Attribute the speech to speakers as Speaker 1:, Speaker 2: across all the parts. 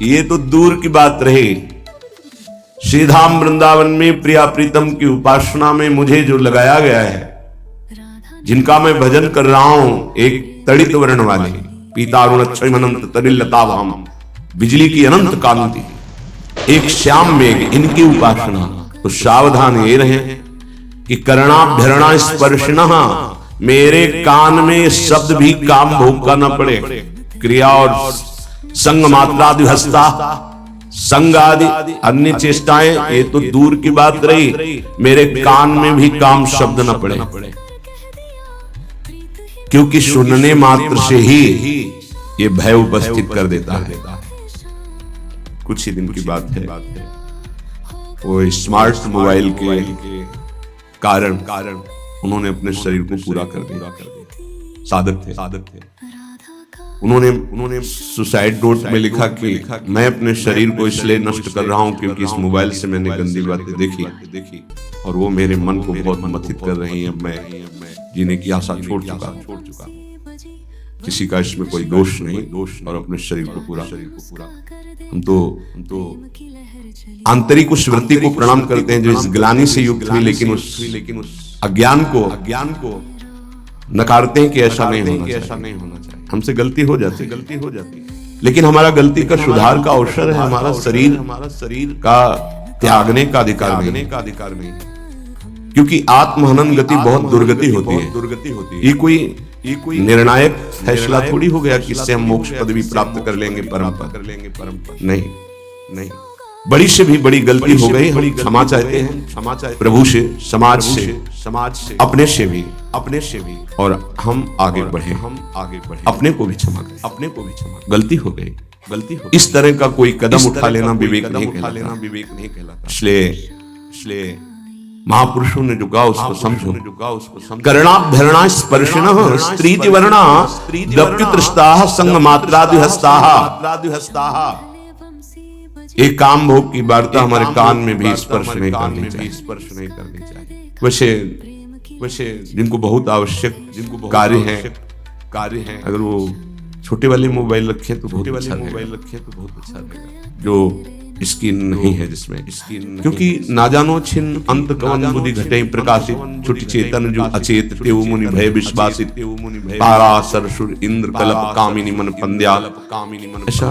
Speaker 1: ये तो दूर की बात रही, श्रीधाम वृंदावन में प्रिया प्रीतम की उपासना में मुझे जो लगाया गया है, जिनका मैं भजन कर रहा हूं, एक तड़ित वर्ण वाले पीतारुण अक्षय अनंत तरिलताभाम, बिजली की अनंत कांति, एक श्याम मेघ, इनकी उपासना। तो सावधान ये रहे कि करणाभ्यरणा स्पर्शिणः, मेरे कान में शब्द भी काम भोग का न पड़े। क्रिया और संग मात्रादि हस्ता, संग आदि अन्य चेष्टाएं, ये तो दूर की बात रही, मेरे कान में भी काम शब्द न पड़े, क्योंकि सुनने मात्र से ही ये भय उपस्थित कर देता है। कुछ ही दिन की बात है, वो स्मार्ट मोबाइल के कारण उन्होंने अपने शरीर को पूरा कर दिया। साधक थे। उन्होंने सुसाइड नोट में लिखा कि मैं अपने शरीर को इसलिए नष्ट कर रहा हूं क्योंकि इस मोबाइल से मैंने गंदी बातें देखी और वो मेरे मन को बहुत मथित कर रही हैं। मैं जीने की आशा छोड़ चुका। किसी का इसमें कोई दोष नहीं, और अपने शरीर को पूरा हम तो आंतरिक उस वृत्ति को प्रणाम करते हैं जो इस ग्लानि से युक्त हुई, लेकिन उस अज्ञान को नकारते हैं कि ऐसा नहीं होना चाहिए। हमसे गलती हो जाती, लेकिन हमारा गलती का सुधार का अवसर है। हमारा शरीर का त्यागने का अधिकार नहीं, क्योंकि आत्महनन गति बहुत दुर्गति होती है। ये कोई निर्णायक फैसला थोड़ी हो गया कि इससे हम मोक्ष पदवी प्राप्त कर लेंगे, परम पद नहीं। बड़ी से भी बड़ी गलती हो गई, हम क्षमा चाहते हैं प्रभु से, समाज से, अपने से भी, और हम आगे बढ़े, अपने को भी क्षमा करें। गलती हो गई। इस तरह का कोई कदम उठा लेना विवेक नहीं कहलाता। इसलिए महापुरुषों ने जो कहा उसको समझो। करणाभ्यरणा स्पर्शिणः स्त्रीति वर्णा दप्युतृष्टाः संग मात्रादि हस्ताः। एक काम भोग की वार्ता हमारे कान में भी स्पर्श नहीं करनी चाहिए। वैसे जिनको बहुत आवश्यक कार्य है, अगर वो छोटे वाले मोबाइल रखें तो बहुत अच्छा रहेगा। जो स्क्रीन नहीं है जिसमें, क्योंकि ना जानो छिन्न अंत कवन बुद्धि घटे प्रकाशित, छुटी चेतन जो अचेत तेव मुनि भय विश्वासित, तारा सरसुर इंद्र कलप कामिनी मन पंद्या। ऐसा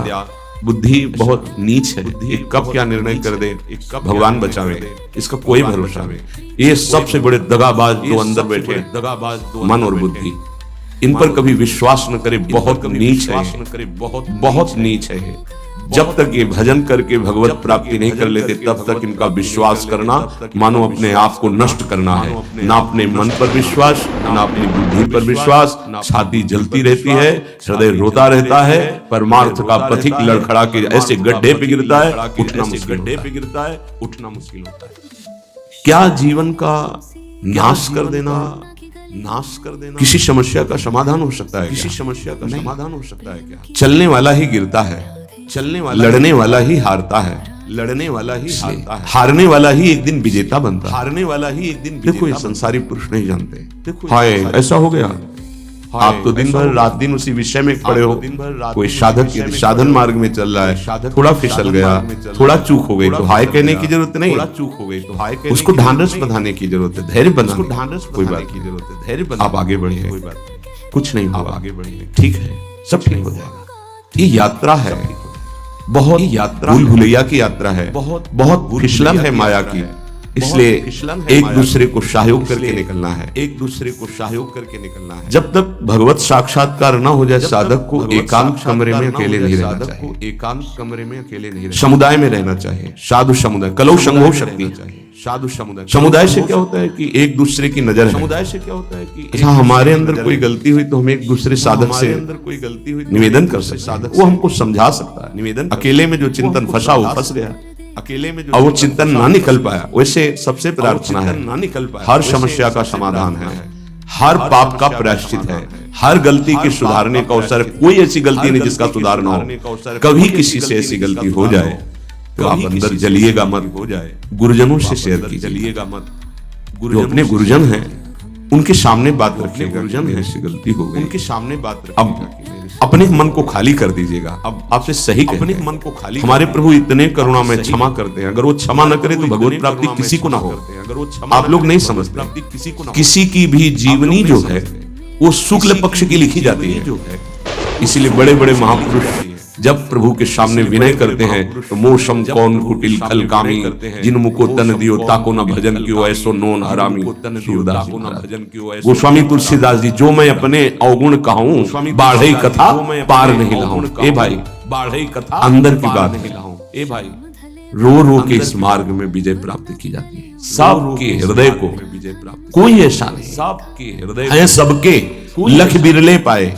Speaker 1: बुद्धि बहुत नीच है, एक कब क्या निर्णय कर दे, भगवान बचावे, इसका कोई भरोसा नहीं। ये सबसे बड़े दगाबाज जो अंदर बैठे, मन और बुद्धि, इन पर कभी विश्वास न करे। बहुत नीच है। जब तक ये भजन करके भगवत प्राप्ति नहीं कर लेते, तब तक इनका विश्वास करना मानो अपने आप को नष्ट करना है। ना अपने मन पर विश्वास, ना अपनी बुद्धि पर विश्वास। छाती जलती रहती है, हृदय रोता रहता है, परमार्थ का पथिक लड़खड़ा के ऐसे गड्ढे पे गिरता है, उठना मुश्किल होता है। क्या जीवन का नाश कर देना किसी समस्या का समाधान हो सकता है? क्या चलने वाला ही गिरता है, लड़ने वाला ही हारता है, हारने वाला ही एक दिन विजेता बनता है। देखो ये संसारी पुरुष नहीं जानते। हाय ऐसा हो गया, आप तो दिन भर रात दिन उसी विषय में पड़े हो। कोई साधक साधन मार्ग में चल रहा है, थोड़ा फिसल गया, थोड़ा चूक हो गई तो हाय कहने की जरूरत नहीं, उसको ढांढस बंधाने की जरूरत है, धैर्य बनाने कोई बात की जरूरत है, धैर्य बना, आप आगे बढ़िए, कुछ नहीं होगा, आगे बढ़िए, ठीक है, सब ठीक हो जाएगा। ये यात्रा है, बहुत भूल भुलैया की यात्रा है, बहुत फिसलन है माया की। इसलिए एक दूसरे को सहयोग करके निकलना है। जब तक भगवत साक्षात्कार न हो जाए, साधक को एकांत कमरे में अकेले नहीं रहना चाहिए, समुदाय में रहना चाहिए। साधु समुदाय, कलौ संघो शक्ति। समुदाय से क्या होता है कि एक दूसरे की नजर है। अच्छा, हमारे अंदर कोई गलती हुई तो हम एक दूसरे साधक से निवेदन कर सकते हैं, वो हमको समझा सकता है। निवेदन, अकेले में जो चिंतन फंसा वो फंस गया, और वो चिंतन ना निकल पाया, वैसे सबसे प्रार्थना है, हर समस्या का समाधान है, हर पाप का प्रायश्चित है, हर गलती के सुधारने का अवसर। कोई ऐसी गलती नहीं जिसका सुधार ना हो। कभी किसी से ऐसी गलती हो जाए तो आप अंदर जलिएगा मत, गुरुजनों से शेयर कीजिएगा मत। जो अपने गुरुजन हैं उनके सामने बात रखिएगा, मेरे से गलती हो गई, उनके सामने बात रखिएगा। अब अपने मन को खाली कर दीजिएगा। अब आपसे सही अपने मन को खाली, हमारे प्रभु इतने करुणा में क्षमा करते हैं, अगर वो क्षमा न करे तो भगवत प्राप्ति किसी को ना हो। आप लोग नहीं समझते, किसी की भी जीवनी जो है वो शुक्ल पक्ष की लिखी जाती है। इसीलिए बड़े बड़े महापुरुष जब प्रभु के सामने विनय करते हैं तो मोशम कौन कुटिल खल कामी, जिन मुको तन दियो ताको न भजन क्यों ऐसो नोन हरामी। गोस्वामी तुलसीदास जी, जो मैं अपने अवगुण कहूं बाढ़ई कथा पार नहीं लाऊं। ए भाई, बाढ़ई कथा अंदर की बात नहीं लाऊं। ए भाई, रो रो के इस मार्ग में विजय प्राप्त की जाती है। सबके हृदय को विजय प्राप्त, कोई ऐसा नहीं, सबके हृदय है, सबके लख बिरले पाए।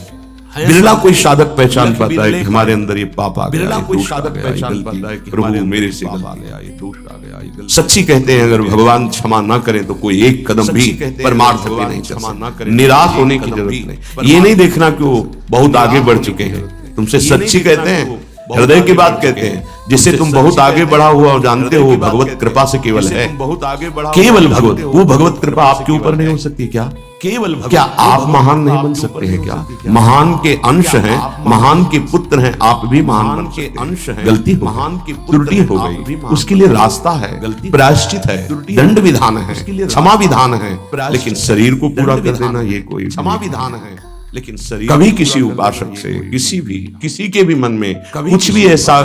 Speaker 1: बिरला कोई साधक पहचान पाता है कि हमारे अंदर ये पाप आ गया, बिरला कोई साधक पहचान पाता है कि प्रभु मेरे से पाप आ गया, ये दोष आ गया। सच्ची कहते हैं, अगर भगवान क्षमा ना करें तो कोई एक कदम भी परमार्थ पे नहीं चल। निराश होने की जरूरत नहीं, ये नहीं देखना कि वो बहुत आगे बढ़ चुके हैं। तुमसे सच्ची कहते हैं, हृदय की बात कहते हैं, जिससे तुम बहुत आगे बढ़ा हुआ और जानते हो भगवत कृपा से केवल है, बहुत आगे बढ़ा, केवल भगवत, वो भगवत कृपा आपके ऊपर नहीं हो सकती क्या? केवल क्या आप महान नहीं बन सकते हैं क्या? महान के अंश हैं, महान के पुत्र हैं, आप भी महान के अंश हैं। गलती महान की त्रुटि हो गई, उसके लिए रास्ता है, गलती प्रायश्चित है, दंड विधान है, क्षमा विधान है, लेकिन शरीर को पूरा कर देना ये कोई क्षमा विधान है। लेकिन शरीर कभी किसी उपासक से, किसी के भी मन में कुछ भी ऐसा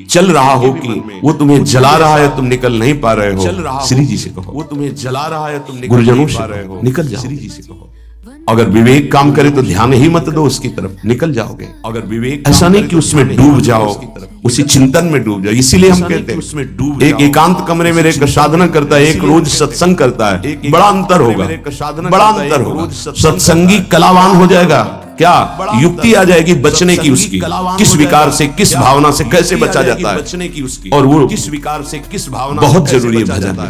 Speaker 1: चल रहा हो कि वो तुम्हें जला रहा है, तुम निकल नहीं पा रहे हो, श्री जी से कहो। वो तुम्हें जला रहा है, तुम गुरुजनों से निकल जाओ, श्री जी से कहो। अगर विवेक काम करे तो ध्यान ही मत दो उसकी तरफ, निकल जाओगे। अगर विवेक, ऐसा नहीं कि उसमें डूब जाओ, उसी चिंतन में डूब जाओ। इसीलिए हम कहते हैं उसमें डूब, एक एकांत कमरे में रहकर साधना करता है, एक रोज सत्संग करता है, बड़ा अंतर होगा, बड़ा अंतर होगा। सत्संगी कलावान हो जाएगा, क्या युक्ति आ जाएगी बचने की उसकी, किस विकार से, किस भावना से कैसे बचा जाता है बचने की उसकी, और वो किस विकार से, किस भावना, बहुत जरूरी है भजन।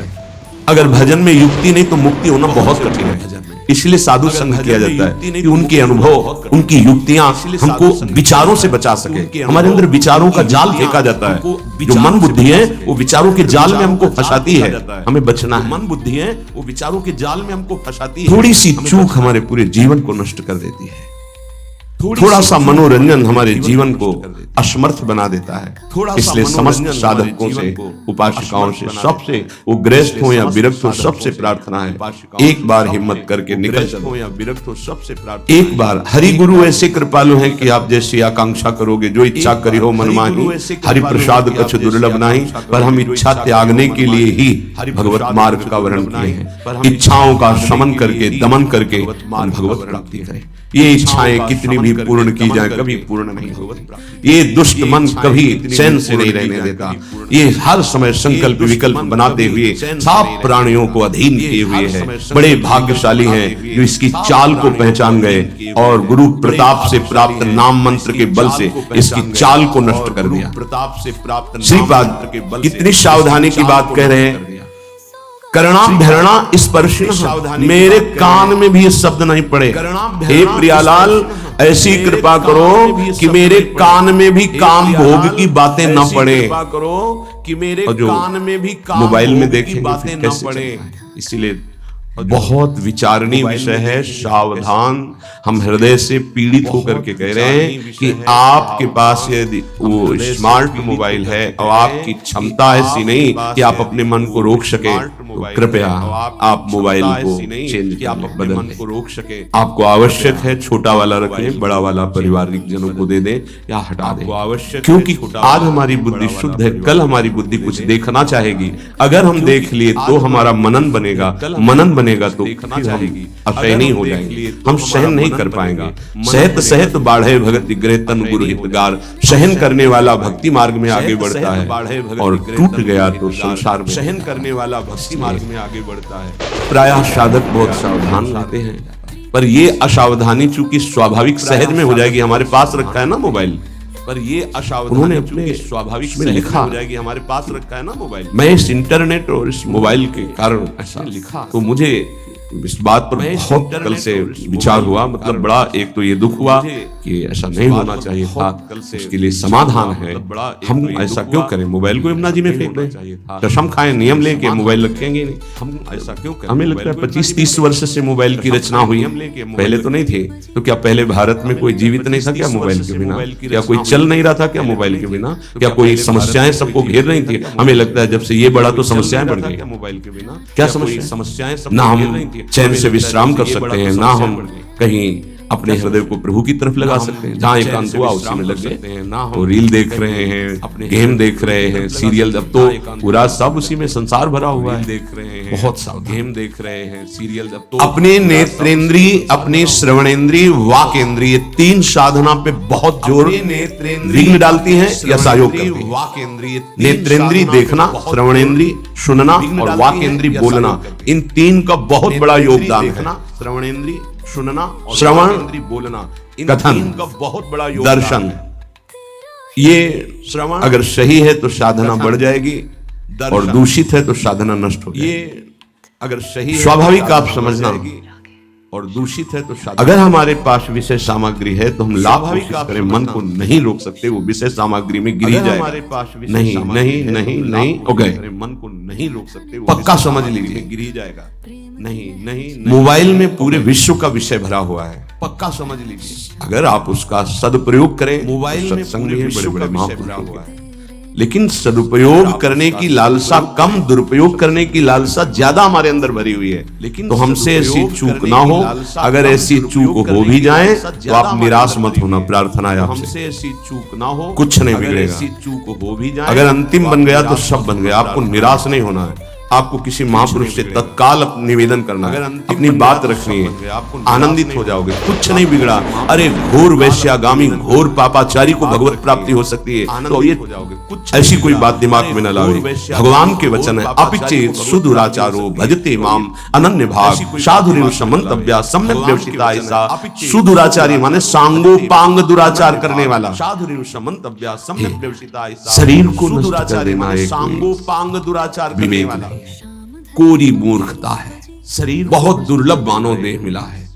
Speaker 1: अगर भजन में युक्ति नहीं तो मुक्ति होना बहुत कठिन है। इसलिए साधु संग किया जाता है कि उनके अनुभव, उनकी युक्तियां हमको विचारों से बचा सके। हमारे अंदर विचारों का जाल फेंका जाता है, जो मन बुद्धि है वो विचारों के जाल में हमको फंसाती है, हमें बचना है। मन बुद्धि है वो विचारों के जाल में हमको फंसाती है। थोड़ी सी चूक हमारे पूरे जीवन को नष्ट कर देती है, थोड़ा सा मनोरंजन हमारे जीवन को असमर्थ बना देता है। इसलिए समस्त साधकों से, उपासिकाओं से, सबसे, वो गृहस्थ हो या विरक्त हो, सबसे प्रार्थना है, एक बार हिम्मत करके निकल चलो। एक बार हरि गुरु ऐसे कृपालु हैं कि आप जैसी आकांक्षा करोगे, जो इच्छा करी हो मन माही, हरि प्रसाद कछ दुर्लभ नहीं। पर हम इच्छा त्यागने के लिए ही भगवत मार्ग का वर्णन किए हैं। इच्छाओं का शमन करके, दमन करके भगवत प्राप्ति करें। ये इच्छाएं कितनी भी पूर्ण की जाए कभी पूर्ण नहीं होती। ये दुष्ट मन कभी चैन से नहीं रहने देता। ये हर समय संकल्प विकल्प बनाते हुए सब प्राणियों को अधीन किए हुए है। बड़े भाग्यशाली हैं जो इसकी चाल को पहचान गए और गुरु प्रताप से प्राप्त नाम मंत्र के बल से इसकी चाल को नष्ट कर दिया। प्रताप से प्राप्त श्रीपाद कितनी सावधानी की बात कह रहे हैं। करणाभरणा स्पर्शिणः, मेरे कान में भी ये शब्द नहीं पड़े। हे प्रियालाल, ऐसी कृपा करो कि मेरे कान में भी काम भोग की बातें न पड़े, कि मेरे कान में भी मोबाइल में देखें बातें न पड़े। इसीलिए बहुत विचारणीय विषय है, सावधान। हम हृदय से पीड़ित होकर के कह रहे हैं कि आपके पास यदि वो स्मार्ट मोबाइल है और आपकी क्षमता ऐसी नहीं कि आप अपने मन को रोक सके, तो कृपया आप मोबाइल को चेंज कर बदल को रोक सके। आपको आवश्यक है छोटा वाला रखें, बड़ा वाला पारिवारिक जनों को दे दें या हटा दें, आवश्यक, क्योंकि आज हमारी बुद्धि शुद्ध है, कल हमारी बुद्धि कुछ देखना चाहेगी। अगर हम देख लिए तो हमारा मनन बनेगा, मनन बनेगा तो असहनीय हो जाएंगे, हम सहन नहीं कर पाएंगे। सहत सहत बाढ़े भगत ग्रह तन गुरु हितगार, सहन करने वाला भक्ति मार्ग में आगे बढ़ता है और टूट गया तो संसार में सहन करने वाला भक्ति मार्ग में आगे बढ़ता है। प्रायः साधक बहुत सावधान रहते हैं, पर ये असावधानी चूंकि स्वाभाविक सहज में हो जाएगी। हमारे पास रखा है ना मोबाइल, पर ये असावधानी अपने स्वाभाविक में लिखा हो जाएगी। हमारे पास रखा है ना मोबाइल, मैं इस इंटरनेट और इस मोबाइल के कारण ऐसा लिखा, तो मुझे इस बात पर बहुत कल से विचार हुआ। मतलब बड़ा एक तो ये दुख हुआ कि ऐसा नहीं होना चाहिए था, उसके लिए समाधान है। हम ऐसा क्यों करें, मोबाइल को यमुना जी में फेंक दें, कसम खाएं नियम लेके मोबाइल रखेंगे नहीं। हम ऐसा क्यों करें? हमें लगता है 25-30 वर्ष से मोबाइल की रचना हुई है, पहले तो नहीं थे। तो क्या पहले भारत में कोई जीवित नहीं था क्या मोबाइल के बिना? क्या कोई चल नहीं रहा था क्या मोबाइल के बिना? क्या कोई समस्याएं सबको घेर रही थी? हमें लगता है जब से ये बढ़ा तो समस्याएं बढ़ गई। मोबाइल के बिना क्या समस्याएं? ना हम चैन से विश्राम कर सकते हैं, ना हम कहीं अपने हृदय को प्रभु की तरफ लगा सकते हैं। जहाँ एकांत हुआ उसी में लग गए, तो रील देख रहे हैं, अपने गेम देख रहे हैं, सीरियल, अब तो पूरा सब उसी में संसार भरा हुआ है। देख रहे हैं बहुत सा गेम देख रहे हैं, सीरियल, अब तो अपने नेत्रेंद्रीय, अपने श्रवणेंद्रीय, वाकेंद्रीय, तीन साधना पे बहुत जोर रील डालती है या सहयोग करती है। नेत्रेंद्रीय देखना, श्रवणेंद्रीय सुनना और वाकेंद्रीय बोलना, इन तीन का बहुत बड़ा योगदान है। श्रवणेंद्रीय सुनना, श्रवण, बोलना, कथन का बहुत बड़ा दर्शन, ये श्रवण अगर सही है तो साधना बढ़ जाएगी और दूषित है तो साधना नष्ट हो जाएगी। ये अगर सही स्वाभाविक आप समझना, और दूषित है तो अगर हमारे पास विषय सामग्री है तो हम लाभाविक करें, मन को नहीं रोक सकते, वो विषय सामग्री में गिरी जाए। हमारे पास नहीं नहीं नहीं नहीं हो गए, मन को नहीं रोक सकते, पक्का समझ लीजिए गिरी जाएगा। नहीं नहीं, मोबाइल में पूरे विश्व का विषय भरा हुआ है, पक्का समझ लीजिए। अगर आप उसका सदुपयोग करें, मोबाइल में पूरे विश्व का विषय भरा हुआ है, लेकिन सदुपयोग करने की लालसा कम, दुरुपयोग करने की लालसा ज्यादा हमारे अंदर भरी हुई है। लेकिन तो हमसे ऐसी चूक ना हो, अगर ऐसी चूक हो भी जाए तो आप निराश मत होना, प्रार्थना है आपसे। हमसे ऐसी चूक ना हो, कुछ नहीं बिगड़ेगा। ऐसी चूक हो भी जाए, अगर अंतिम बन गया तो सब बन गया। आपको निराश नहीं होना है, आपको किसी महापुरुष से तत्काल निवेदन करना है, अपनी बात रखनी है, आनंदित हो जाओगे, कुछ नहीं बिगड़ा। अरे घोर वैश्यागामी, घोर पापाचारी को भगवत प्राप्ति हो सकती है, तो ये ऐसी कोई बात दिमाग में न लावे। भगवान के वचन है, अपिचेत सुदुराचारो भजते माम अनन्य भाग साधुरिव समन्तव्या सम्यक व्यवसिता। ऐसा सुदुराचारी माने सांगोपांग दुराचार करने वाला, साधुरिव समन्तव्या सम्यक व्यवसिता। शरीर को नष्ट कर देना एक सांगोपांग दुराचार करने वाला कोरी मूर्खता है। शरीर बहुत दुर्लभ मानव देह मिला है।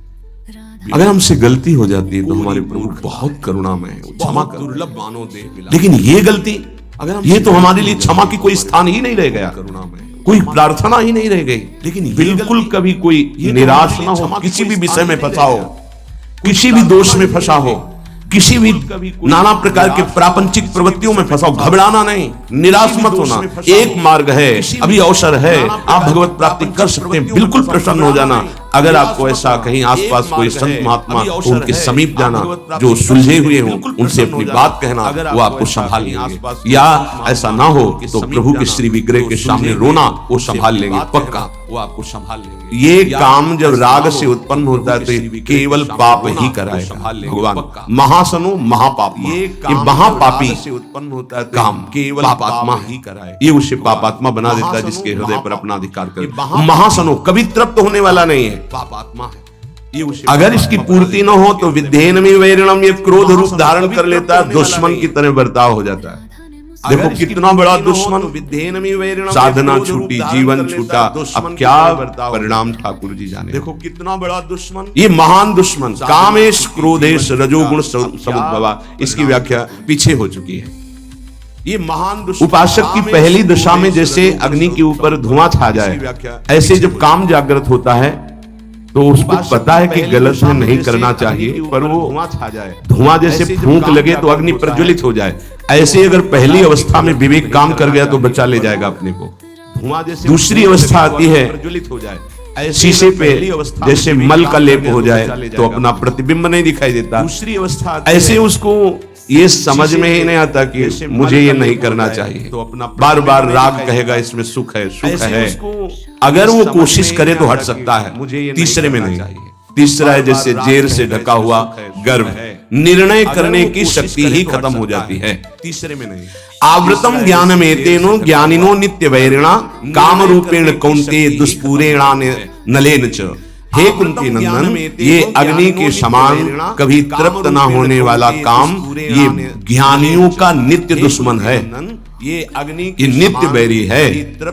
Speaker 1: अगर हमसे गलती हो जाती है तो हमारे प्रभु बहुत करुणामय है, क्षमा कर, दुर्लभ मानव देह मिला। लेकिन ये गलती, अगर ये तो हमारे लिए क्षमा की कोई स्थान ही नहीं रह गया, करुणामय कोई प्रार्थना ही नहीं रह गई। लेकिन बिल्कुल कभी कोई निराश ना हो, किसी भी विषय में फंसा हो, किसी भी दोष में फंसा हो, किसी भी नाना प्रकार के प्रापंचिक प्रवृत्तियों में फंसाओ, घबराना नहीं, निराश मत होना। एक मार्ग है, अभी अवसर है, आप भगवत प्राप्ति कर सकते हैं, बिल्कुल प्रसन्न हो जाना। अगर आपको ऐसा कहीं आसपास कोई संत महात्मा, उनके समीप जाना, जो सुलझे हुए हों, उनसे अपनी बात कहना, वो आपको संभाल लेंगे। या ऐसा ना हो तो प्रभु के श्री विग्रह के सामने रोना, वो संभाल लेंगे, पक्का वो आपको संभाल लेंगे। ये काम जब राग से उत्पन्न होता है तो केवल पाप ही कराएगा भगवान। महासनो महापाप, ये महापापी से उत्पन्न होता है काम केवल पापात्मा ही कराए, ये उसे पापात्मा बना देता है जिसके हृदय पर अपना अधिकार करे। महासनो कभी तृप्त होने वाला नहीं है, पापात्मा है। अगर इसकी पूर्ति न हो तो विद्येन में वैरिणम, ये क्रोध रूप धारण कर लेता है, दुश्मन की तरह बर्ताव हो जाता है। देखो कितना बड़ा दुश्मन, साधना छूटी, जीवन छूटा, अब क्या परिणाम ठाकुर जी जाने। देखो कितना बड़ा दुश्मन, ये महान दुश्मन कामेश क्रोधेश रजोगुण समुद्भवा, इसकी व्याख्या पीछे हो चुकी है। ये महान उपासक की पहली दशा में जैसे अग्नि के ऊपर धुआं छा जाए, ऐसे जब काम जागृत होता है तो उसको पता है कि गलत है, नहीं करना चाहिए, पर वो धुआं छा जाए, धुआं जैसे फूंक लगे तो अग्नि प्रज्वलित हो जाए, ऐसे अगर पहली अवस्था में विवेक काम कर गया तो बचा ले जाएगा अपने को। धुआं जैसे दूसरी अवस्था आती है, प्रज्वलित हो जाए, शीशे पे जैसे मल का लेप हो जाए तो अपना प्रतिबिंब नहीं दिखाई देता। दूसरी अवस्था ऐसे उसको ये समझ में ही नहीं आता कि मुझे ये नहीं करना चाहिए, तो अपना बार बार राग कहेगा इसमें सुख है, सुख है। अगर वो कोशिश करे तो हट सकता है, तीसरे में नहीं। तीसरा है जैसे जेर से ढका हुआ गर्भ, निर्णय करने की शक्ति ही खत्म हो जाती है, तीसरे में नहीं। आवृतम ज्ञान में तेनो ज्ञानिनो नित्य वैरिणा काम रूपेण कौन्ते दुष्पूरेणा नलेन च। हे कुंती नंदन, ये अग्नि के समान कभी तृप्त ना होने वाला काम ये ज्ञानियों का नित्य दुश्मन है। ये अग्नि ये नित्य बैरी है,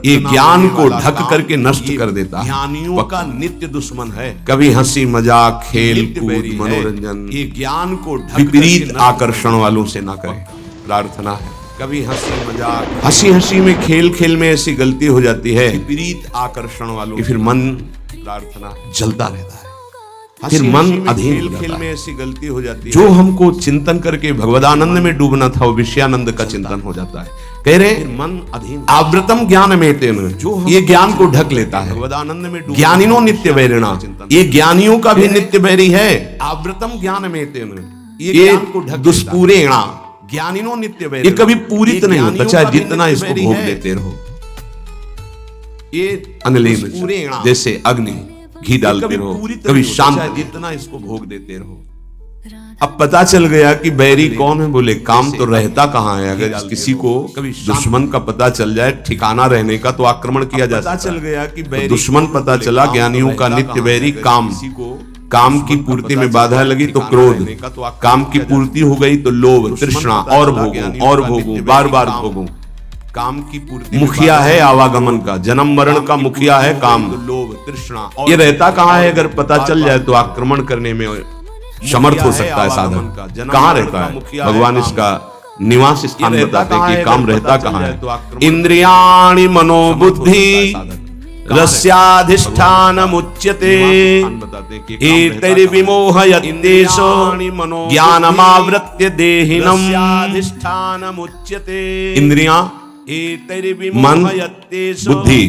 Speaker 1: ये ज्ञान को ढक करके नष्ट कर देता है, ज्ञानियों का नित्य दुश्मन है। कभी हंसी मजाक खेल कूद मनोरंजन ये ज्ञान को विपरीत आकर्षण वालों से ना करें, प्रार्थना है। कभी हंसी हंसी में खेल में ऐसी गलती हो जाती है विपरीत आकर्षण वालों की, फिर मन प्रार्थना जलता रहता है, फिर मन अधीन खेल में ऐसी गलती हो जाती है। जो हमको चिंतन करके भगवदानंद में डूबना था वो विषयानंद का चिंतन हो जाता है। कह रहे मन अधीन आवृतम ज्ञान में तेन, जो ये ज्ञान को ढक लेता है। भगवदानंद में ज्ञानिनो नित्य बैरिणा, ये ज्ञानियों का भी नित्य बैरी है। आवृतम ज्ञान में तेन, ये दुष्पूरेणा ज्ञानिनो नित्य बैरी, ये कभी पूरित नहीं होता, चाहे जितना इसको भोग देते रहो। ये अनिलीन जैसे अग्नि घी डालते रहो, कभी शांत, जितना इसको भोग देते रहो। अब पता चल गया कि बैरी कौन है, बोले काम तो रहता कहाँ है। अगर किसी को कभी दुश्मन का पता चल जाए ठिकाना रहने का तो आक्रमण किया जा सकता है। चल गया कि दुश्मन पता चला ज्ञानियों का नित्य बैरी काम, काम की पूर्ति में बाधा लगी तो क्रोध, काम की पूर्ति हो गई तो लोभ तृष्णा, और भोगूं बार बार भोगूं। काम की पूर्ति मुखिया है आवागमन का, जन्म मरण का मुखिया है काम, लोभ तृष्णा। ये रहता कहाँ है अगर पता चल जाए तो आक्रमण करने में समर्थ हो सकता है साधक। कहाँ रहता है भगवान इसका निवास स्थान बताते हैं कि काम रहता कहाँ है। इंद्रियाणि मनोबुद्धि रस्याधिष्ठानमुच्यते एतैर्विमोहयत्येषो ज्ञानमावृत्य देहिनम्। इंद्रियां मन बुद्धि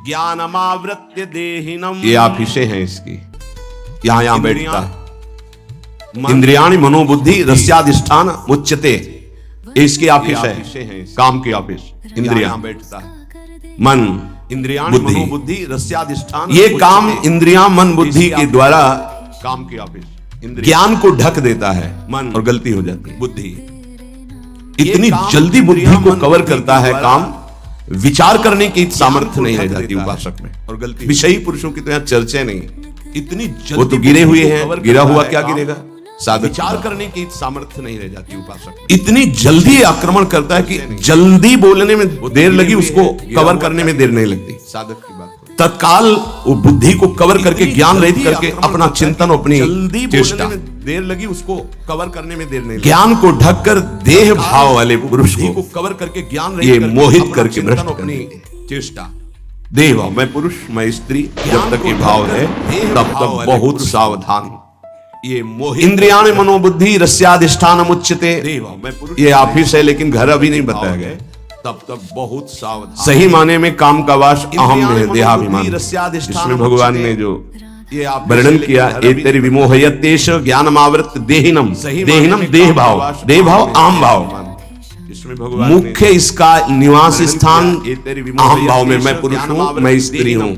Speaker 1: ज्ञानमावृत्य देहिनम्, ये आफिसे हैं इसकी, यहाँ बैठता है। इंद्रियाणि मनोबुद्धि रस्याधिष्ठान मुच्यते, इसकी ऑफिस है, काम की ऑफिस। इंद्रियां बैठता है, मन इंद्रियाणि मनोबुद्धि रस्याधिष्ठान, ये काम इंद्रियां मन बुद्धि के द्वारा काम की ऑफिस ज्ञान को ढक देता है मन, और गलती हो जाती है। बुद्धि इतनी जल्दी बुद्धि को कवर करता है काम, विचार करने की सामर्थ्य नहीं रह जाती उपासक में, और गलती विषयी पुरुषों की तो यहाँ चर्चा नहीं। इतनी वो तो गिरे हुए हैं, गिरा हुआ क्या गिरेगा साधक, विचार करने की सामर्थ्य नहीं रह जाती उपासक। इतनी जल्दी आक्रमण करता है कि जल्दी बोलने में देर लगी, उसको कवर करने में देर नहीं लगती साधक की बात। तत्काल वो बुद्धि को कवर करके ज्ञान रहित करके अपना चिंतन, अपनी चेष्टा, देर लगी उसको कवर करने में देर नहीं, ज्ञान को ढककर देह भाव वाले पुरुष को कवर करके ज्ञान ये मोहित करके भ्रष्ट अपनी चेष्टा। देह भाव, मैं पुरुष मैं स्त्री, जब तक ये भाव है तब तक बहुत सावधान। ये मोह इंद्रियाणि मनोबुद्धि रस्याधिष्ठान मुच्यते, ये ऑफिस है लेकिन घर अभी नहीं बताया गया, तब तक बहुत सावधान। सही माने में काम का वास अहम में है, देहाभिमान। इसमें भगवान ने जो वर्णन किया एतैर् विमोहयत्येष ज्ञानमावृत्य देहिनम, देहिनम देह भाव, देह भाव अहम भाव, इसमें भगवान मुख्य इसका निवास स्थान अहम भाव में। मैं पुरुष हूँ, मैं स्त्री हूँ,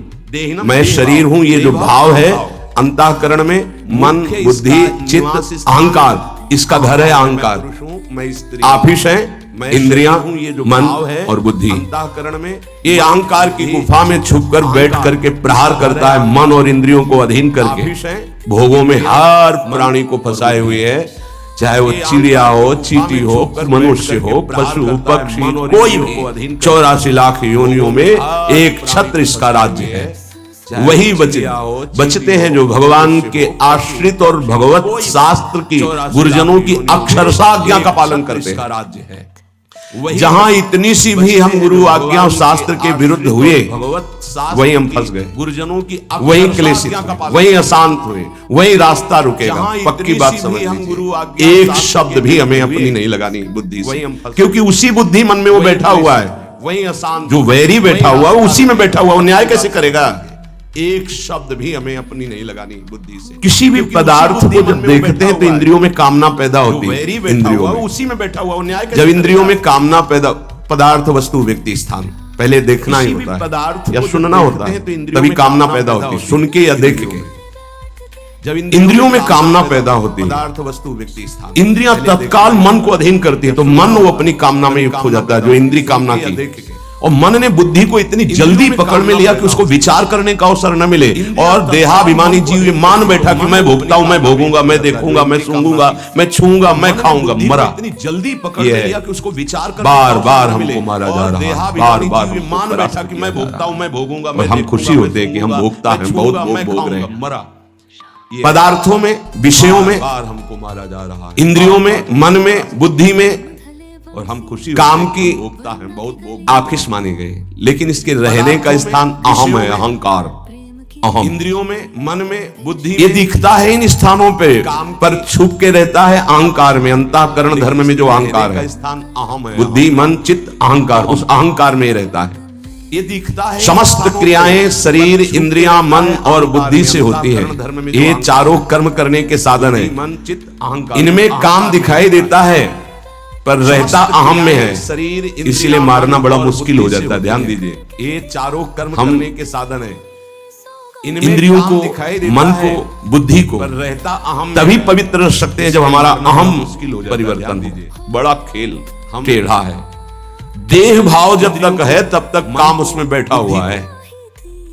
Speaker 1: मैं शरीर हूँ, ये जो भाव है अंतःकरण में मन बुद्धि चित्त अहंकार, इसका घर है अहंकार। ऑफिस है इंद्रियां मन और बुद्धि। अंतःकरण में ये अहंकार की गुफा में छुपकर बैठ करके प्रहार करता है, मन और इंद्रियों को अधीन करके भोगों में हर प्राणी को फंसाए हुए है, चाहे वो चिड़िया हो, चींटी हो, मनुष्य हो, पशु पक्षी, कोई भी 84 लाख योनियों में एक छत्र इसका राज्य है। वही बचते हैं जो भगवान के आश्रित और भगवत शास्त्र की गुरुजनों की अक्षरशः आज्ञा का पालन करते हैं। राज्य है जहां इतनी सी भी हम गुरु आज्ञा शास्त्र के विरुद्ध हुए, वही हम फंस गए, गुरुजनों की वही क्लेशित, वही अशांत हुए, वही रास्ता रुकेगा। पक्की बात समझ लीजिए, एक शब्द भी हमें अपनी नहीं लगानी बुद्धि से, क्योंकि उसी बुद्धि मन में वो बैठा हुआ है, वही अशांत जो वैरी बैठा हुआ है उसी में बैठा हुआ, वो न्याय कैसे करेगा। एक शब्द भी हमें अपनी नहीं लगानी बुद्धि से। किसी भी पदार्थ को जब देखते हैं तो इंद्रियों में कामना पैदा होती है, इंद्रियों में उसी में बैठा हुआ न्याय। जब इंद्रियों में कामना पैदा, पदार्थ वस्तु व्यक्ति स्थान पहले देखना ही होता है, पदार्थ या सुनना होता है, तभी कामना पैदा होती है, सुन के या देख के। जब इंद्रियों में कामना पैदा होती है, पदार्थ वस्तु व्यक्ति स्थान, इंद्रियां तत्काल मन को अधीन करती है, तो मन वो अपनी कामना में युक्त हो जाता है, जो इंद्रिय कामना की और मन ने बुद्धि को इतनी जल्दी पकड़ में लिया कि उसको विचार करने का अवसर न मिले, और देहाभिमानी जीव ये मान बैठा कि मैं भोगता हूं, मैं भोगूंगा, मैं देखूंगा, मैं सूंघूंगा, मैं छूंगा, मैं खाऊंगा, मरा। इतनी जल्दी पकड़ में लिया कि उसको विचार करने बार बार हमको मारा जा रहा है, बार बार मान बैठा कि मैं भोगता हूं, मैं भोगूंगा, मैं हम खुशी होते हैं कि हम भोगता है, बहुत भोग रहे हैं, मरा। पदार्थों में, विषयों में हमको मारा जा रहा है, इंद्रियों में, मन में, बुद्धि में, और हम खुशी काम की भोगता है, बहुत आखिश माने गए। लेकिन इसके रहने का स्थान अहम है, अहंकार। अहम इंद्रियों में, मन में, बुद्धि, ये दिखता है इन स्थानों पे, पर छुप के रहता है अहंकार में। अंतःकरण धर्म में जो अहंकार है, स्थान अहम है, बुद्धि, मन, चित्त, अहंकार, उस अहंकार में रहता है। ये दिखता है समस्त क्रियाएं शरीर, इंद्रियां, मन और बुद्धि से होती है। ये चारों कर्म करने के साधन है। मन, चित्त, अहंकार, इनमें काम दिखाई देता है पर रहता अहम में है, शरीर, इसीलिए मारना बड़ा मुश्किल हो जाता है। ध्यान दीजिए, ये चारों कर्म करने के साधन है। इंद्रियों को, मन को, बुद्धि को रहता अहम, तभी पवित्र रख सकते हैं जब हमारा अहम परिवर्तन हो। बड़ा खेल टेढ़ा है। देह भाव जब तक है तब तक काम उसमें बैठा हुआ है,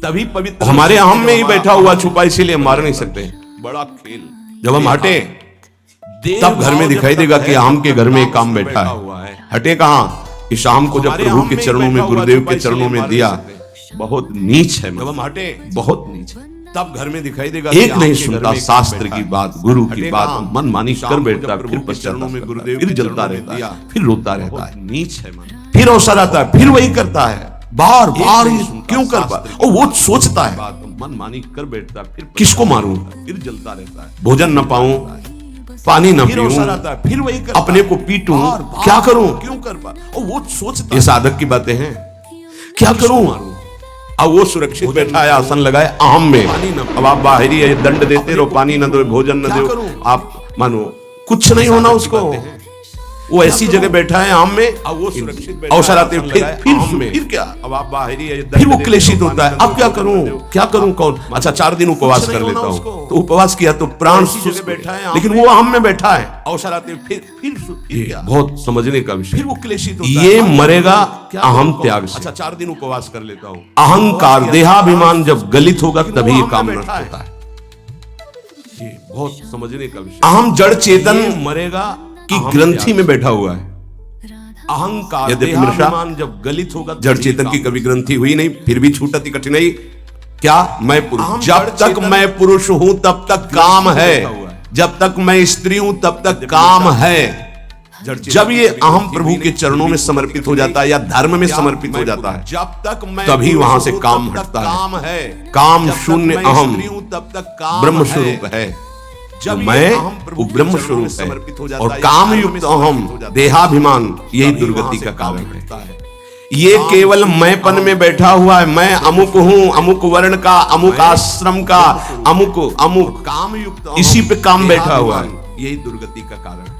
Speaker 1: तभी पवित्र हमारे अहम में ही बैठा हुआ छुपा, इसीलिए हम मार नहीं सकते। बड़ा खेल। जब हम हटे तब घर में दिखाई देगा कि अहम के घर में एक काम बैठा है। हटे कहां? कि शाम को जब प्रभु के चरणों में, गुरुदेव के चरणों में दिया, बहुत नीच है। जब हम हटे बहुत नीच है, तब घर में दिखाई देगा एक नहीं सुनता शास्त्र की बात, गुरु की बात, मन मानी कर बैठता, फिर पश्चाताप में गुरुदेव, फिर जलता रहता है, फिर रोता रहता है। नीच है मन। फिर अवसर आता है, फिर वही करता है, बार बार क्यों कर पा, और वो सोचता है, मन मानी कर बैठता, फिर किसको मारूं, फिर जलता रहता है। भोजन न पाऊं, पानी न पीऊं, फिर वही अपने को पीटूं, क्या करूं, क्यों कर पा, और वो सोचता। ये साधक की बातें हैं। क्या करूं? अब वो सुरक्षित बैठा है, आसन लगाए अहम में। अब आप बाहरी है, दंड देते रहो, पानी न दो, भोजन न दो, आप मानो कुछ नहीं होना उसको। वो ऐसी जगह बैठा है आम में, वो सुरक्षित अवसर आते फिर क्या, अब आप बाहरी है, फिर वो क्लेशित होता है। अब क्या करूं कौन? अच्छा 4 दिन उपवास कर लेता हूं, तो उपवास किया तो प्राण बैठा है, लेकिन वो हम में बैठा है, अवसर आते फिर बहुत समझने का विषय। फिर वो क्लेशित होता है। ये मरेगा अहम त्याग से। अच्छा 4 दिन उपवास कर लेता हूं। अहंकार, देहाभिमान जब गलित होगा तभी ये काम नष्ट होता है। ये बहुत समझने का विषय। अहम जड़ चेतन मरेगा की ग्रंथि में बैठा हुआ है। अहंकार, देहाभिमान जब गलित होगा, जड़ चेतन की कभी ग्रंथि हुई नहीं, फिर भी छूटती कठिनाई। क्या? मैं पुरुष, जब तक मैं पुरुष हूं तब तक काम है, जब तक मैं स्त्री हूं तब तक काम है। जब ये अहम प्रभु के चरणों में समर्पित हो जाता है या धर्म में समर्पित हो जाता है, जब तक मैं तभी वहां से काम हटता है। काम शून्य अहम तब तक ब्रह्म स्वरूप है। जब मैं वो ब्रह्म स्वरूप है और काम युक्त अहम, देहाभिमान, यही दुर्गति का कारण है। ये केवल मैंपन में बैठा हुआ है। मैं अमुक हूं, अमुक वर्ण का, अमुक आश्रम का, अमुक काम युक्त, इसी पे काम बैठा हुआ है, यही दुर्गति का कारण है।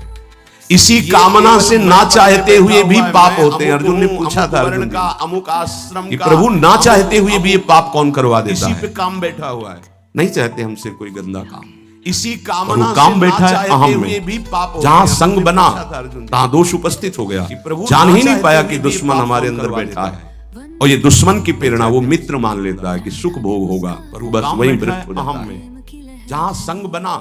Speaker 1: इसी कामना से ना चाहते हुए भी पाप होते हैं। अर्जुन ने पूछा था, अर्जुन का, अमुक आश्रम का, प्रभु ना चाहते हुए भी ये पाप कौन करवा देता है? इसी पे काम बैठा हुआ है। नहीं चाहते हमसे कोई गंदा काम, इसी कामना काम बैठा है अहम में भी पाप। जहां संग बना तहां दोष उपस्थित हो गया। जान ही नहीं पाया कि दुश्मन हमारे अंदर बैठा है, और ये दुश्मन की प्रेरणा वो मित्र मान लेता है कि सुख भोग होगा, बस वही वृत्त हो जाता है। जहां संग बना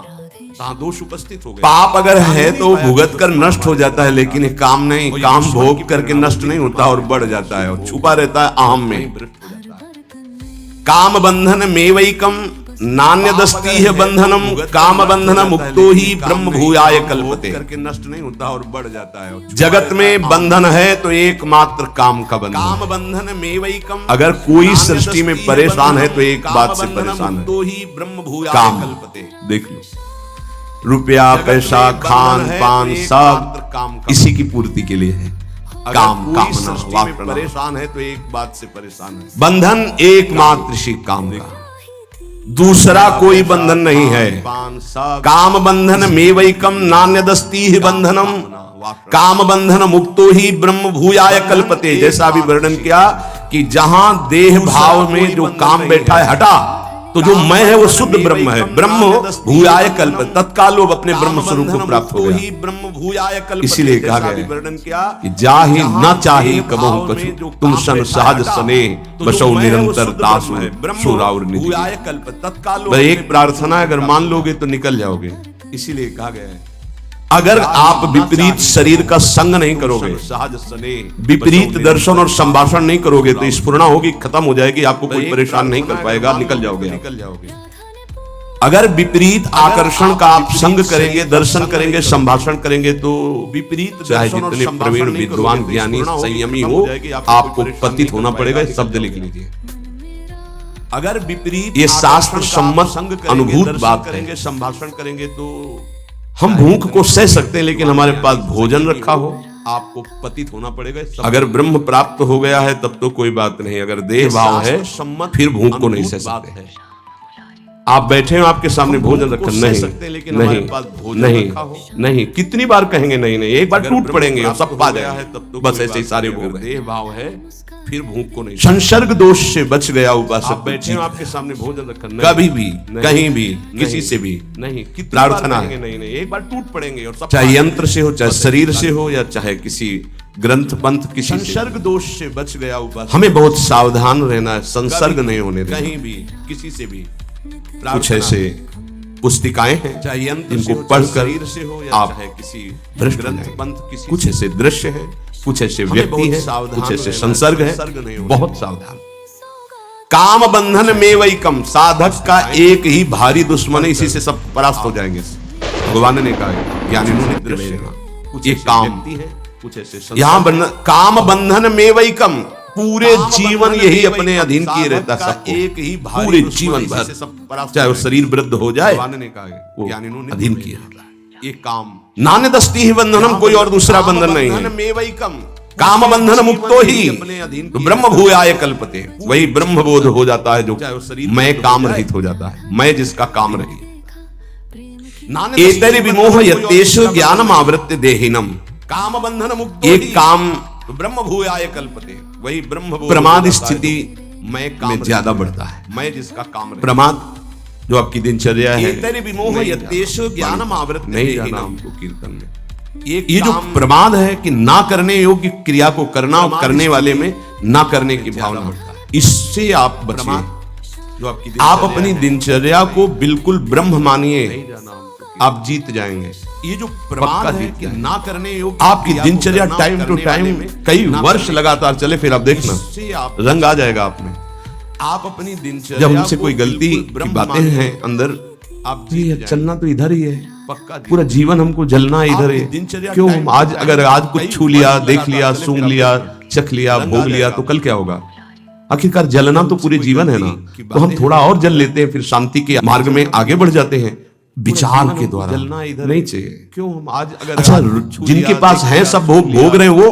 Speaker 1: तहां दोष उपस्थित हो गया। पाप अगर है तो भुगत कर नष्ट हो जाता है, लेकिन ये काम नहीं, काम भोग करके नष्ट नहीं होता और बढ़ जाता है और छुपा रहता है अहम में। काम बंधन मेवैकम नान्यदस्ति है बंधनम, काम बंधन मुक्तो ही ब्रह्म भूयाय कल्पते। करके नष्ट नहीं होता और बढ़ जाता है। जगत में बंधन है तो एकमात्र काम का बंधन। काम बंधन मेवैकम, अगर कोई सृष्टि में परेशान है तो एक बात से परेशान है, तो ही ब्रह्म भूयाय कल्पते। देख लो, रुपया, पैसा, खान पान सब काम, इसी की पूर्ति के लिए है। काम, कामना, परेशान है तो एक बात से परेशान है। बंधन एकमात्र इसी काम का, दूसरा कोई बंधन नहीं है। काम बंधन मेवैकम नान्यदस्ति ही बंधनम, काम बंधन मुक्तो ही ब्रह्म भूयाय कल्पते। जैसा अभी वर्णन किया कि जहां देह भाव में जो काम बैठा है हटा तो जो मैं है वो शुद्ध ब्रह्म है। ब्रह्म भूयाय कल्प, तत्काल वो अपने ब्रह्म स्वरूप को प्राप्त हो गया।
Speaker 2: ब्रह्म भूयाय कल्प,
Speaker 1: इसीलिए कहा गया
Speaker 2: वर्णन किया
Speaker 1: कि जाहि न चाहि कबहु कछु, तुम सन सहज सने बसौ निरंतर दासु सुराउर निधि।
Speaker 2: भूयाय कल्प, तत्काल
Speaker 1: बस एक प्रार्थना है, अगर मान लोगे तो निकल जाओगे।
Speaker 2: इसीलिए कहा गया है
Speaker 1: अगर आप विपरीत शरीर का संग नहीं करोगे,
Speaker 2: सहज सने
Speaker 1: विपरीत दर्शन और संभाषण नहीं करोगे तो स्फुरणा होगी, खत्म हो जाएगी, आपको कोई परेशान नहीं कर पाएगा, निकल जाओगे। अगर विपरीत आकर्षण का आप संग करेंगे, दर्शन करेंगे, संभाषण करेंगे तो
Speaker 2: विपरीत
Speaker 1: चाहे जितने प्रवीण विद्वान ज्ञानी संयमी हो, आपको पतित होना पड़ेगा। इस शब्द लिख लीजिए।
Speaker 2: अगर विपरीत
Speaker 1: ये शास्त्र सम्मत अनुभूत बात है।
Speaker 2: संभाषण करेंगे तो
Speaker 1: हम भूख को सह सकते हैं, लेकिन हमारे पास भोजन रखा हो,
Speaker 2: आपको पतित होना पड़ेगा।
Speaker 1: अगर ब्रह्म प्राप्त हो गया है तब तो कोई बात नहीं। अगर देह भाव है फिर भूख को नहीं सह सकते। आप बैठे हो, आपके सामने भोजन रखा, नहीं, कितनी बार कहेंगे नहीं, एक बार टूट पड़ेंगे और सब पा जाएगा, तब तो बस ऐसे ही सारे भोग।
Speaker 2: देह भाव है फिर भूख को नहीं।
Speaker 1: संसर्ग दोष से बच गया उपासक।
Speaker 2: बैठे हो, आपके सामने भोजन रखा,
Speaker 1: कभी भी कहीं भी किसी से भी
Speaker 2: नहीं,
Speaker 1: प्रार्थना है,
Speaker 2: नहीं, एक बार टूट पड़ेंगे और सब,
Speaker 1: चाहे यंत्र से हो, चाहे शरीर से हो, या चाहे किसी ग्रंथ पंथ, किसी
Speaker 2: संसर्ग दोष से बच गया उपासक।
Speaker 1: हमें बहुत सावधान रहना है, संसर्ग नहीं होने देना।
Speaker 2: कहीं भी किसी से भी
Speaker 1: कुछ ऐसे पुस्तिकाएं हैं
Speaker 2: चाहे यंत्र
Speaker 1: इनको
Speaker 2: से हो,
Speaker 1: पढ़कर
Speaker 2: शरीर से हो, या
Speaker 1: आप
Speaker 2: चाहे किसी
Speaker 1: भ्रष्ट
Speaker 2: ग्रंथ
Speaker 1: नहीं।
Speaker 2: पंथ, किसी
Speaker 1: कुछ ऐसे दृश्य है, कुछ ऐसे व्यक्ति
Speaker 2: बहुत
Speaker 1: है,
Speaker 2: सावधान
Speaker 1: कुछ ऐसे
Speaker 2: रहना,
Speaker 1: संसर्ग है,
Speaker 2: संसर्ग नहीं होना।
Speaker 1: बहुत सावधान। काम बंधन में वही कम, साधक का एक ही भारी दुश्मन है, इसी से सब परास्त हो जाएंगे। भगवान ने कहा, ज्ञानी ने दृश्य,
Speaker 2: कुछ
Speaker 1: ये
Speaker 2: ऐसे
Speaker 1: काम
Speaker 2: व्यक्ति है, कुछ ऐसे
Speaker 1: यहाँ काम बंधन में वही कम, पूरे जीवन यही अपने अधीन किए रहता है सबको,
Speaker 2: एक ही
Speaker 1: पूरे जीवन भर, चाहे वो शरीर वृद्ध हो जाए,
Speaker 2: भगवान ने कहा
Speaker 1: वो
Speaker 2: ज्ञानी
Speaker 1: अधीन किए रहता है।
Speaker 2: ये काम
Speaker 1: नान्य दस्ती ही बंधनम, कोई और दूसरा बंधन नहीं है।
Speaker 2: में वही कम,
Speaker 1: काम बंधन मुक्तो ही
Speaker 2: अपने अधीन
Speaker 1: तो ब्रह्म भूयाय कल्पते, वही ब्रह्म बोध हो जाता है जो मैं काम रहित हो जाता है, मैं जिसका काम रही। एतरि विमोह यतेष ज्ञानम आवृत्य देहिनम,
Speaker 2: काम बंधन मुक्त,
Speaker 1: एक काम
Speaker 2: ब्रह्म भूयाय कल्पते, वही ब्रह्म
Speaker 1: प्रमाद स्थिति
Speaker 2: मैं
Speaker 1: में ज्यादा बढ़ता है।
Speaker 2: मैं जिसका काम रही।
Speaker 1: प्रमाद जो आपकी दिनचर्या है,
Speaker 2: एतरि विमोह यतेष ज्ञानम आवृत्ति
Speaker 1: नहीं जाना
Speaker 2: देहिनम।
Speaker 1: हमको कीर्तन में।
Speaker 2: एक
Speaker 1: ये जो प्रमाद है कि ना करने योग्य क्रिया को करना और करने वाले में ना करने की भावना, इससे आप बचिए।
Speaker 2: जो आपकी
Speaker 1: आप अपनी दिनचर्या को बिल्कुल ब्रह्म मानिए, आप जीत जाएंगे।
Speaker 2: ये जो
Speaker 1: पक्का
Speaker 2: प्रमाद है
Speaker 1: जीत
Speaker 2: कि
Speaker 1: जाएंगे।
Speaker 2: ना करने योग्य
Speaker 1: आपकी
Speaker 2: क्रिया को
Speaker 1: दिनचर्या
Speaker 2: करना,
Speaker 1: टाइम टू
Speaker 2: करने
Speaker 1: टाइम
Speaker 2: वाले में
Speaker 1: कई
Speaker 2: ना
Speaker 1: वर्ष
Speaker 2: करने,
Speaker 1: लगातार चले, फिर आप देखना
Speaker 2: इससे आप
Speaker 1: रंग आ जाएगा आप में।
Speaker 2: आप अपनी दिनचर्या
Speaker 1: जब हमसे
Speaker 2: को
Speaker 1: कोई गलती
Speaker 2: बिल्कुल
Speaker 1: की
Speaker 2: ब्रह्म
Speaker 1: बातें
Speaker 2: मानिए,
Speaker 1: हैं अंदर,
Speaker 2: आप
Speaker 1: ये
Speaker 2: जीत जाएंगे।
Speaker 1: चलना तो इधर ही है,
Speaker 2: पक्का
Speaker 1: पूरा जीवन हमको जलना इधर
Speaker 2: आपकी
Speaker 1: है।
Speaker 2: दिनचर्या
Speaker 1: क्यों
Speaker 2: टाइम
Speaker 1: आज
Speaker 2: टू
Speaker 1: अगर
Speaker 2: टाइम
Speaker 1: आज कुछ
Speaker 2: कई
Speaker 1: छू लिया,
Speaker 2: वर्ष
Speaker 1: देख लिया,
Speaker 2: लगातार
Speaker 1: सूंघ
Speaker 2: चले,
Speaker 1: लिया,
Speaker 2: फिर
Speaker 1: चख लिया,
Speaker 2: रंग आ
Speaker 1: भोग लिया,
Speaker 2: जाएगा।
Speaker 1: तो कल क्या होगा? आखिरकार जलना तो पूरे जीवन है ना, तो हम थोड़ा और जल लेते हैं, फिर शांति के मार्ग में आगे बढ़ जाते हैं विचार के द्वारा।
Speaker 2: जलना इधर
Speaker 1: नहीं चाहिए।
Speaker 2: क्यों हम आज अगर
Speaker 1: अच्छा,
Speaker 2: आज छू
Speaker 1: जिनके
Speaker 2: लिया,
Speaker 1: पास
Speaker 2: देख
Speaker 1: है
Speaker 2: लिया,
Speaker 1: सब भोग
Speaker 2: सूंघ लिया,
Speaker 1: भोग रहे हैं वो